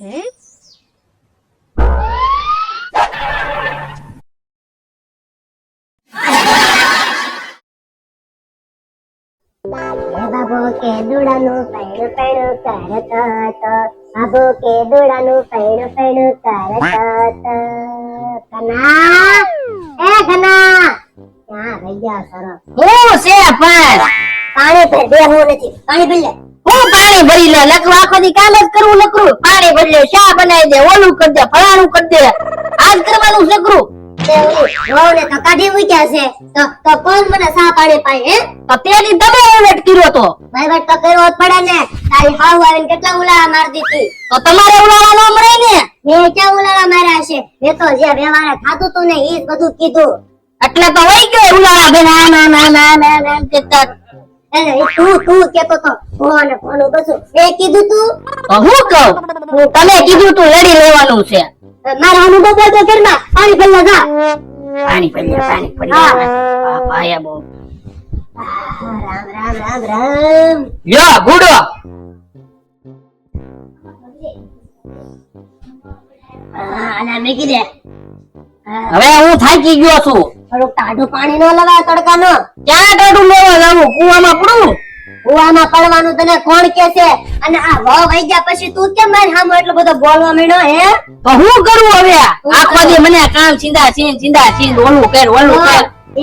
બાબો કે દોડાનું પૈણું પૈણું કરતો હતો. બાબો કે દોડાનું પૈણું પૈણું કરતો હતો. કના એ કના ક્યાં રહી ગયા સરો? હું છે પણ પાણી ભર દે. હું નથી પાણી ભરી લે. હું પાણી ભરી લે નકરું આખો દી કામ જ કરવું નકરું પાણી ભરી લે ચા બનાવી દે ઓલું કરી દે ફલાણું કરી દે આજ કરવાનું નકરું વહુને તો કાઢી મૂક્યા છે તો કોણ મને સા પાણી પાય હે? તો તેની તમે વેટ કર્યો તો વહીવટ તો કરવો જ પડે ને. તારી હાવ આવીને કેટલા ઉલાળા મારી દીધી. તો તમારે ઉલાળા ન મળે ને. મેં ક્યાં ઉલાળા માર્યા છે? મેં તો જે વ્યવહારે થાતું તું ને ઈ જ બધું કીધું. એટલે તો વઈ ગયો ઉલાળા બેન ના ના ના ના ના ના કેતા એટલે તું કેતો તો ફોન બધું મેં કીધું તું. તો હું કહું તમે કીધું તું લડી લેવાનું છે. મારા અનુભવ બોલતો ઘરમાં પાણી ભરવા જા. પાણી ભરી ભાયા બહુ રામ રામ રામ રામ. યો ગુડો આના મેકી દે. હવે હું થાકી ગયો છું. થોડુંક ટાઢું પાણી નો લવાય તડકાનો. ક્યાં ટાઢું લેવા જાવું કુવામાં પડું? કુવામાં પડવાનું તને કોણ કે છે? અને આ વહુ વઈ ગયા પછી તું કેમ મારી સામે એટલો બધો બોલવા માંડ્યો હે? તો હું કરું હવે? આખો દી મને કામ ચીંદા ચીંદ ઓલું કર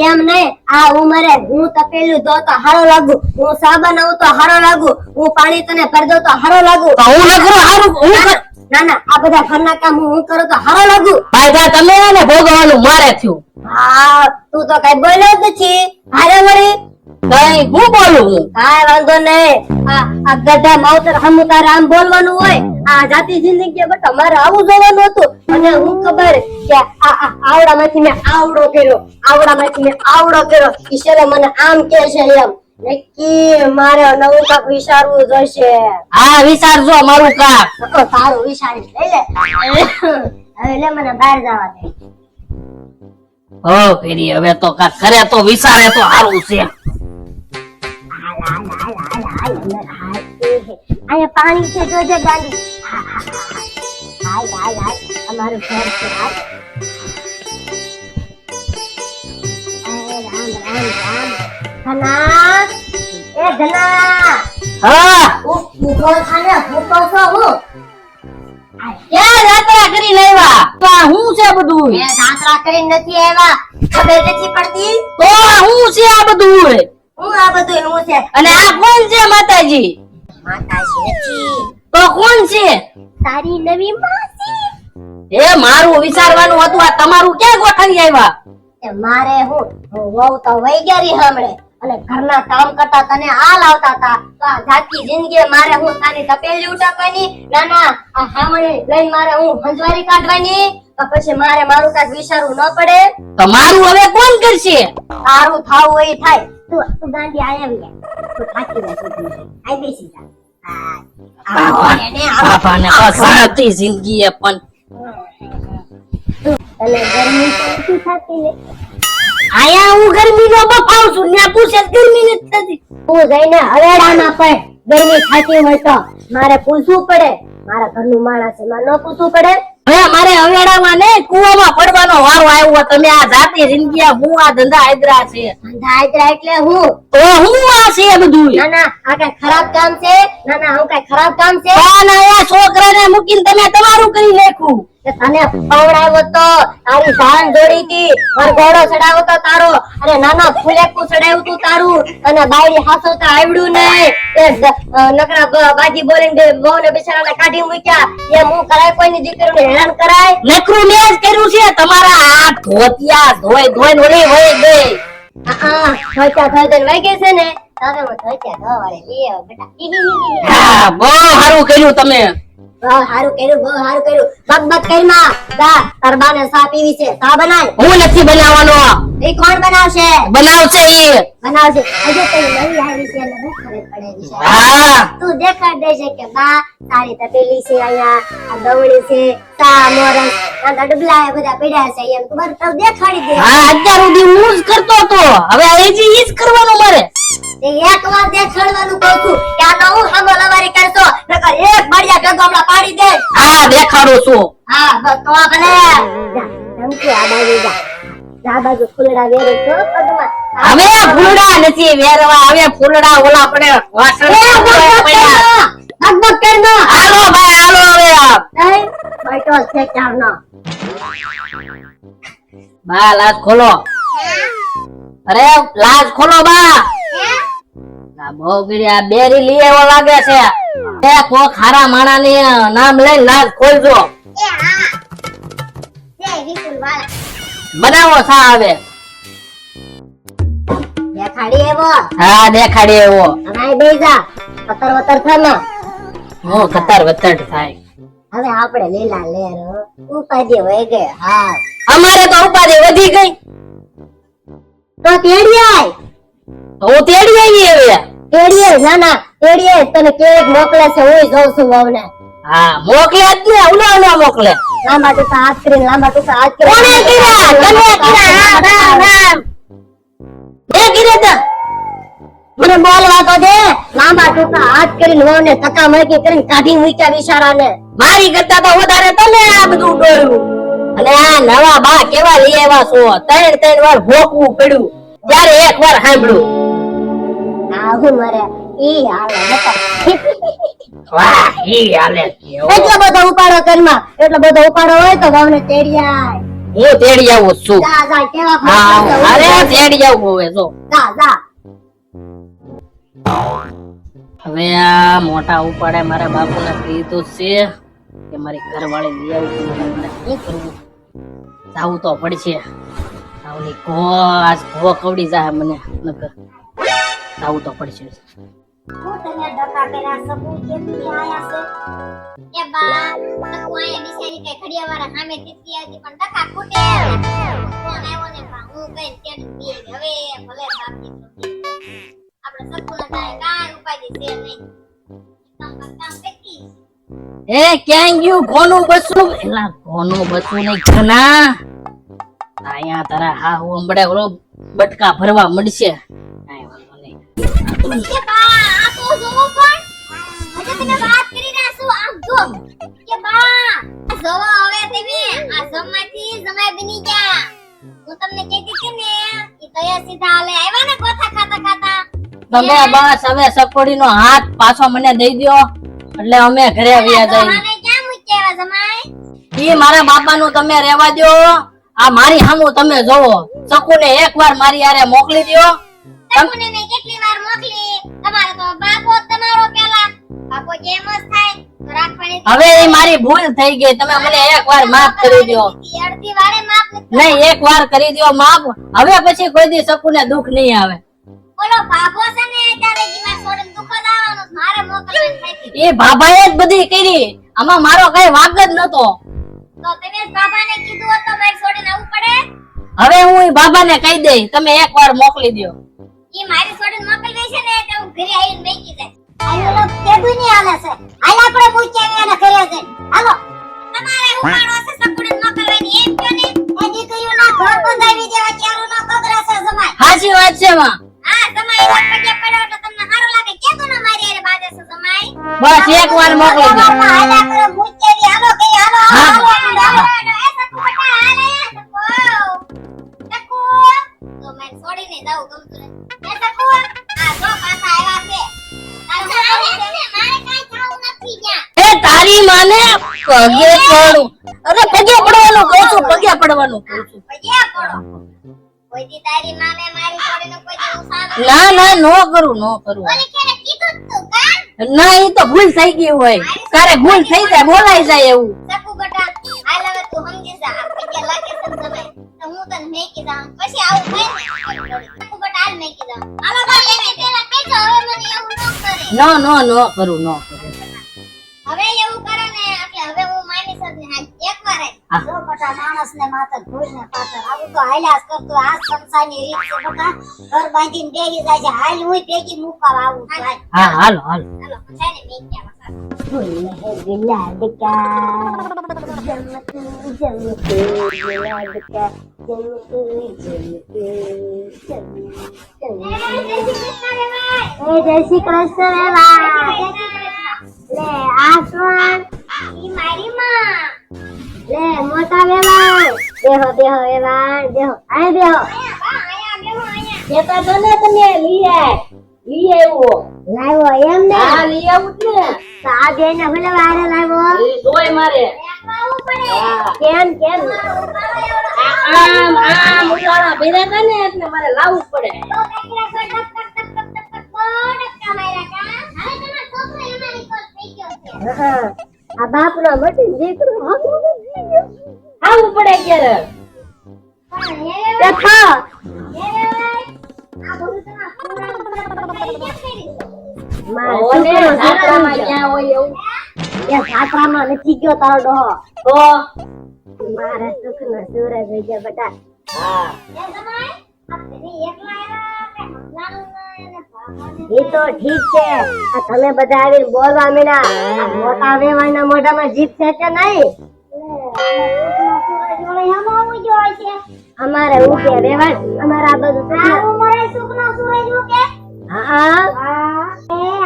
એમ નહીં. આ ઉંમરે હું તપેલું ધો તો હારો લાગુ, હું સા બનાવું તો હારો લાગુ, હું પાણી તને ભરી દઉં તો હારો લાગુ. તો હું ન કરું હારું હું ના ના આ બધા ઘરના કામ હું કરું તો હારો લાગુ. ભાઈ તમે ને ભોગવવાનું મારે થયું. હા તું તો કઈ બોલ્યો જ નથી. હારે વળી કઈ હું બોલું હું કાઈ વાંધો નહીં. આ ગધા માવતર હમુ તારે આમ બોલવાનું હોય? આ જાતિ જિંદગી બટ મારે આવું જોવાનું હતું. અને હું ખબર કે આ આવડામાંથી મેં આવડો કર્યો, આવડામાંથી મેં આવડો કર્યો. ઈશ્વરે મને આમ કે છે એમ નક્કી મારે નવું કાક વિચારવું જોઈશે. હા વિચારજો મારું કામ. સારું વિચારી લઈ લે. હવે લે મને બહાર જવા દે. હો પેરી હવે તો કાક કરે તો વિચારે તો સારું છે. અહીંયા પાણી છે જોજે ગાંડી. હાય હાય હાય અમારું ઘર છે. હાય રામ રામ રામ. ઘના એ ઘના હા ઉભો થાને ભૂખો છો હું. ક્યાં યાત્રા કરી લેવા? તો હું છે બધું? મેં જાત્રા કરીને નથી આવ્યા. ખબર નથી પડતી? તો હું છે આ બધું? હું આ બધું હું છે. અને આ કોણ છે માતાજી? માતાજી નથી. તો કોણ છે? તારી નવી માસી. એ મારું વિચારવાનું હતું આ તમારું ક્યાં ગોઠવી આવ્યા? એ મારે હું વહુ તો વઈ ગઈ હમણે અને ઘરના કામ કરતા તને આ લાવતા હતા. તો આ જાતી જિંદગી મારે હું તારી તપેલી ઉઠાવવાની. ના ના આ હામણે લઈને મારે હું હંજવારી કાઢવાની. તો પછી મારે મારું કાંઈક વિચારવું ન પડે? તો મારું હવે કોણ કરશે? તારું થાવું હોય થાય. તું ગાંડી આય આવી જા. તું થાકી જાય. આઈ બેસી જા. બાપાને અસાતી જિંદગી એ પણ તને ગરમી નથી થતી ને? આયા હું ગરમી નો બફાવ છું ને પૂછે ગરમી નથી થતી. તું જઈને હવેડામાં પડ. ગરમી થતી હોય તો મારે પૂછવું પડે. મારા ઘરનું માણસ છે મારે ન પૂછવું પડે? હવે મારે હવેડામાં ને કુવામાં પડવાનો વારો આવ્યો. તમે આ જાતે જિંદગી હું આ ધંધા આદરા છે. ધંધા આદરા એટલે હું? તો હું આ છે બધું? ના ના આ કઈ ખરાબ કામ છે? ના ના હું કઈ ખરાબ કામ છે? પણ આ છોકરાને મૂકીને તમે તમારું કરી નાખ્યું. તને પવડાવ્યો તો તારી જાન જોડી હતી. વરઘોડો ચડાવ્યો તો તારો. અને નાના ફૂલેકું ચડાવ્યું તું તારું. અને બાયડી હાસવતા આવડ્યું નહીં. એ નકરા બાજી બોલીને વહુને બિચારાને કાઢી મૂક્યા. એ હું કરાય કોઈની દીકરીને હેરાન કરાય? નકરું મેં જ કર્યું છે. તમારા આ ધોતિયા ધોઈ ધોઈને ઓલી વહી ગઈ. હા ધોત્યા ધોઈને વહી ગઈ છે ને? હવે હું ધોત્યા ધોવાડે લે બેટા. હા બહુ સારું કર્યું તમે. બહુ સારું કર્યું, બહુ સારું કર્યું. બક કઈમાં જા તાર બાને સા પીવી છે. સા બનાય. હું નથી બનાવવાનો. એ કોણ બનાવશે? બનાવશે ઈ. બનાવશે. હજુ તને નવી આવી છે એટલે બહુ ખબર પડે છે. હા તું દેખાડ દેજે કે બા તારી તપેલી છે અહીંયા, આ દવણી છે, સા મોરસ, આ ડબલા એ બધા પડ્યા છે એમ તું બધું દેખાડી દે. હા અત્યાર સુધી હું જ કરતો હતો. હવે હજી ઈ જ કરવાનું મારે. એક વાર દેખાડવાનું કહું છું કે આ તો હું હમો લવારી કરશો નકર એક બાળિયા ભેગો હમણાં પાડી દે. હા દેખાડું છું. હા બસ તો આ ભલે ધમકી આ બાજુ જા. આ બાજુ ફૂલડા વેરે છો પગમાં. હવે ફૂલડા નથી વેરવા, હવે ફૂલડા ઓલા પડે વાસણ પડ્યા. બકબક કરનો. હાલો ભાઈ હાલો હવે નહીં બેઠો છે ચારનો. બા લાજ ખોલો. અરે લાજ ખોલો બા. ના બહુ ગીરી આ બેરી લઈ એવો લાગે છે. એ કોક હારા માણા ની નામ લઈને લાજ ખોલજો. એ હા જય વિપુલ વાળા બનાવો સા આવે. દેખાડી એવો. હા દેખાડી એવો. હવે બેજા પતર વતર થનો. હું કતાર વતર થાય. હવે આપણે લીલા લેર ઉપાધી હોય ગઈ. હા અમારે તો ઉપાધિ વધી ગઈ. તો તેડી આય. તો હું તેડી આવી હવે. તેડીએ ના ના તેડીએ તને કેક મોકલે છે હું જોઉં છું વહુને. હા મોકલે જ ને ઉલો ન મોકલે. લાંબા ટૂંકા હાથ કરીને લાંબા ટૂંકા હાથ કરીને. કોણે કીધા? તને કીધા? રામ રામ રામ. મેં કીધા તા? મને બોલવા તો દે. લાંબા ટૂંકા હાથ કરીને વહુને ધક્કા મુક્કી કરીને કાઢી મૂક્યા બિચારાને. મારી કરતા તો વધારે તને આ બધું ડોળ્યું. અને આ નવા બા કેવા લઈ આવ્યા છો? ત્રણ વાર ભોકવું પડ્યું ત્યારે એક વાર સાંભળ્યું. આ હું મરે ઈ હાલે બતા. વાહ ઈ હાલે. એટલો બધો ઉપાડો ઘરમાં. એટલો બધો ઉપાડો હોય તો વહુને તેડી આય. હું તેડી આવું છું. જા જા કેવા હા ફોન અરે કરશે. તેડી આવું હવે જો. જા જા. હવે આ મોટા ઉપાડે મારા બાપુને કીધું છે કે મારી ઘરવાળી લઈ આવી તો મારે શું કરવું? જાવું તો પડશે. આવલી આજ ભો કવડી જાય મને નકર. જાવું તો પડશે. હું તને ડકા કર્યા સબુ કેમથી આયા છે? એ બા સકુ આયા બિચારી કઈ ઘડિયાવાળા સામે તીતી આવતી પણ ટકા ખૂટે ફોન આવ્યો ને બા હું કઈ તેડી પીએ હવે ભલે બાપી આપણે સકુના થાય કાઈ ઉપાય છે નહીં કામ કરતી એ ક્યાં ગયું કોનું બસું? એલા કોનું બસું નહીં ઘના. અહીંયા તારા હા હું હમણે ઓલો બટકા ભરવા મળશે. કાંઈ વાંધો નહીં. કે બા આ તો જોવો પણ હજુ તમે વાત કરી રહ્યા છો આમ જો કે બા જોવો હવે તમે આ જમાથી જમાઈ બની ગયા હું તમને કહેતી હતી ને ઈ તયા સીધા હાલે આવ્યા ને કોથા ખાતા ખાતા તમે બસ હવે સકોડીનો હાથ પાછો મને દઈ દ્યો એટલે અમે ઘરે વ્યા જઈએ. મને ક્યાં મૂક્યા જમાઈ ઈ મારા બાપાનું તમે રહેવા દો. આ મારી સામું તમે જોવો. સકુને એકવાર મારી હારે મોકલી દ્યો. તમને મેં કેટલી વાર મોકલી તમારો તો બાપો તમારો પેલા બાપો જેમ જ થાય તો રાખવાની હવે ઈ મારી ભૂલ થઈ ગઈ. તમે મને એકવાર માફ કરી દ્યો. અડધી વારે માફ નથી નહીં એકવાર કરી દ્યો માફ. હવે પછી કોઈ દી સકુને દુઃખ નહીં આવે. બોલો બાપો છે ને ત્યારે જીવા છોડીને દુઃખ જ આવવાનું મારે મોકલવાની થાય એ બાબાએ જ બધી કરી. આમાં મારો કઈ વાંક જ નતો. તો તમે જ બાબાને કીધું હોત તો મારે છોડીને આવવું પડે હવે હું ઈ બાબાને કહી દઈ તમે એકવાર મોકલી દ્યો. ઈ મારી છોડીને મોકલવી છે ને તો હું ઘરે આવીને બેસી જાય આયો લોક કેદું ની હાલે છે હાલ આપણે પૂછ્યા એને ઘરે જઈને હાલો તમારે ઉપાડો છે સકુડીને મોકલવાની એમ કયો ને એ દીકરીઓના ઘર બંધાવી દેવા ક્યારું ન કગરા છે જમાઈ સાચી વાત છે માં. હા જમાઈ વાત પગે પડ્યો એટલે તમને સારું લાગે કેદું ના મારી હારે બાજે છે જમાઈ બસ એકવાર મોકલી દ્યો. હાલા કરો મૂકેલી હાલો કે હાલો હા. હાલો એ સકુ બટા હાલે સકુ તો મેં છોડીને જાઉં ગમતું નથી એ સકુ આ જો પાછા આવ્યા છે મારે કાઈ થાવું નથી ત્યાં એ તારી માને પગે પડું. અરે પગે પડવાનું કહું છું. પગે પડવાનું કહું છું. પગે પડો કોઈ દી તારી માને મારી છોડીને કોઈ દી ઉસામ ના ના નો કરું નો કરું. ઓલી ખેરે કીધું જ તું કાં ના ઈ તો ભૂલ થઈ ગઈ હોય. કારે ભૂલ થઈ જાય બોલાઈ જાય એવું. સકુ બટા હાલ હવે તું સમજી જા આ પગે લાગે છે સમય તો હું તને મેકી જાઉં પછી આવું થાય ને સકુ બટા હાલ મેકી જાઉં હાલો બા એને પેલા કહેજો હવે મને એવું ન કરે નો નો નો કરું નો કરું. હવે એવું કરે ને એટલે હવે હું માની સદ ને એકવાર હા. જો બટા માણસને માથે ભૂલને પાછળ આવું તો હાલ્યા જ કરતો. આ સંસારની રીત છે બટા. ઘર બાંધીને બેહી જાય છે. હાલ હું ભેગી મૂકવા આવું છું. હાલ. હા હાલો હાલો. હાલો છે ને મેક્યા વખત ભૂલને હે લાડકા જમતું જમતું લાડકા જય શ્રી કૃષ્ણ રે ભાઈ. લે આ બેહો બેહો વેવાણ બેહો આ બેહો આયા બેહો આયા. કેતા તો ને તમે લઈ આવ્યો લાવ્યો એમ ને હા લઈ આવું જ ને તો આ બેને ભલે વારે લાવ્યો એ જોય મારે આવું પડે. હા. કેમ કેમ આમ આમ ઉડાડા ભેરા હતા ને એટલે મારે લાવવું પડે તો કાકડા પર ટક ટક ટક ટક ટક ટક માર્યા કા. હવે તમારો છોકરો એમાં રિકોર્ડ થઈ ગયો છે. હા, આ બાપનો મટી દીકરો આવું પડે ક્યારે પણ હે તે થા હે આ બધું તમારા પૂરા કેમ કરી દો. મારે ઓને છોકરો જાત્રામાં જાત્રામાં ક્યાં હોય એવું એ જાત્રામાં નથી ગયો તારો ડોહો તો મારા સુખનો સૂરજ થઈ ગયા બેટા હા એ જમાઈ આપણે એકલા આવ્યા કે હમણાં ને બાપાને એ તો ઠીક છે આ તમે બધા આવીને બોલવા મીના આ મોટા વેવાણના મોઢામાં જીભ છે કે નહીં અમારે ઉગે વેવાણ અમારા આ બધું આ ઉંમરે સુખનો સૂરજ ઉગે. હા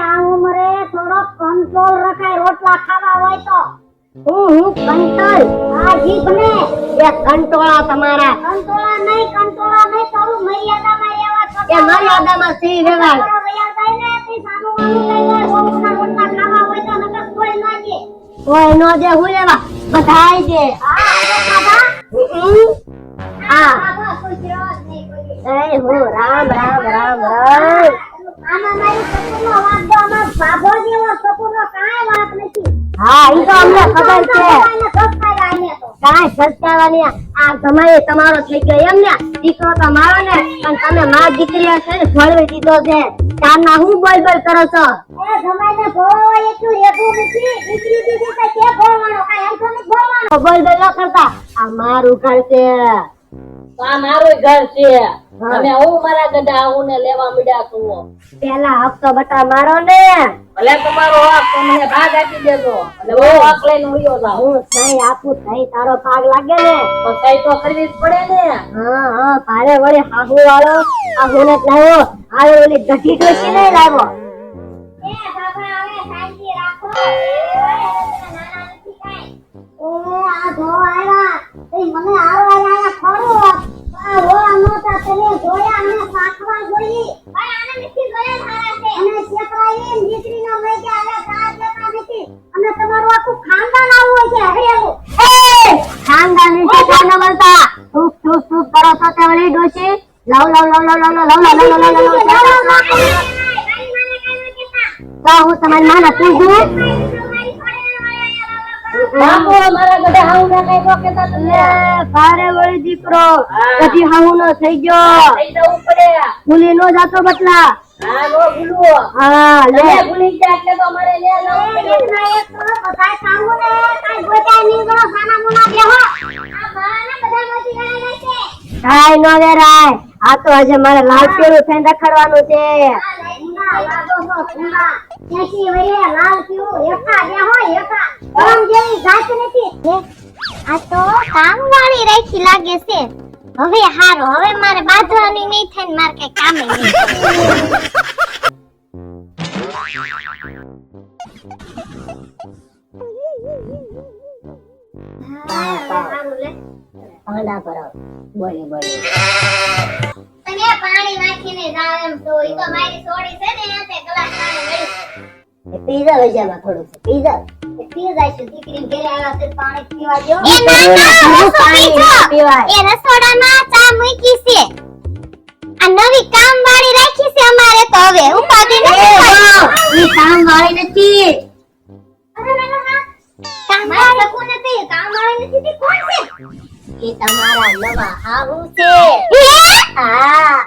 આ ઉંમરે થોડો કંટ્રોલ રખાય રોટલા ખાવા હોય તો. હું કંટ્રોલ આ જીભને એ કંટોળા તમારા કંટ્રોલા નહીં થોડું મર્યાદામાં રહેવા એ છતાં મર્યાદામાં સી વેવાણ થોડો વયા જાય ને તે સાનું વાનું લઈ જાય બહુના રોટલા ખાવા હોય તો નકર કોઈ ન દે. કોઈ નો દે હું લેવા બધાય દે ખાધા હા ખાધા કોઈ જવાબ નહીં કોઈ. એ હું રામ રામ રામ રામ આમાં મારી સપૂરનો વાત તો અમાર બાબો જેવો સપૂરનો કાંઈ વાત નથી. હા ઈ તો અમને ખબર છે એને સસ્તા આને તો. કાંઈ સસ્તાવાની આ જમાઈ તમારો થઈ ગયો એમ ને દીકરો તો મારો ને પણ તમે માં દીકરી છે ને ભળવી દીધો છે તારના હું બોલ બોલ કરો છો એ જમાઈને ભોળવા એટલું રેગું નથી. દીકરી દીધી તો કે ભોળવાનો કાંઈ એમ તો નથી ભોળવાનો. બોલ બોલ ન કરતા આ મારું ઘર છે તો આ મારું ઘર છે તમે હું મારા ગઢા આવું ને લેવા મીડ્યા છો પેલા હપ્તો બટા મારો ને ભલે તમારો હક તો મને ભાગ આપી દેજો એટલે હું હક લઈને ઉડ્યો જાઉં હું સહી આપું સહી તારો ભાગ લાગે ને તો સહી તો કરવી જ પડે ને હા હા ભારે વળી હાહુ વાળો આ હુને જ લાવ્યો હારે ઓલી ગઢી ડોસી નહીં લાવ્યો એ બાબા હવે શાંતિ રાખો. નાના નથી કાંઈ. આ જો આયા એ મને આરો આયા ખરું. આ રોવા નહોતા તમે જોયા અને સાખવા જોઈ. પણ આને નથી જોયા સારા છે. અને છેતરાઈ દીકરીનો લઈ ગયા હવે સાથ લેતા નથી. અને તમારું આખું ખાનદાન આવું હોય છે હવે એવું. ખાનદાન વિશે કાંઈ ન બોલતા સુખ સુખ સુખ કરો છો તે ઓલી ડોસી લાવ લાવ લાવ લાવ લાવ લાવ લાવ લાવ લાવ લાવ લાવ લાવ તો હું તમારી માના પૂછું બાપુ મારા ગઢા આવું ને કઈ તો કેતા તમને ભારે વળી દીકરો કદી હાહુ નો થઈ ગયો થઈ જવું પડે ભૂલી નો જાતો બટલા હા નો ભૂલું હા લે તમે ભૂલી ગયા એટલે તો અમારે લે જવું પડે કાઈ નો વેરાય આ તો આજે મારે લાલ પીળું થઈને રખડવાનું છે આ તો કામવાળી રાખી લાગે છે. હવે હારો હવે મારે બાંધવાની નહીં થાય ને મારે કઈ કામે નહીં. પાંડા પર બોલી બોલી તને પાણી નાખીને જાવ એમ તો ઈ તો મારી સોડી છે ને તે ગ્લાસ પાણી મળ્યું. પીઝા વેચામાં થોડું છે પીઝા પી જાય છે દીકરી ઘરે આવ્યા છે પાણી પીવા દો. પીવાય એ રસોડામાં ચા મૂકી છે. આ નવી કામવાળી રાખી છે અમારે તો હવે ઉપાધિ નથી ઈ કામ વાળી નથી કામવાળી કોને તે કામવાળી નથી તે કોણ છે? એ તમારા નવા હાહુ છે હે? હા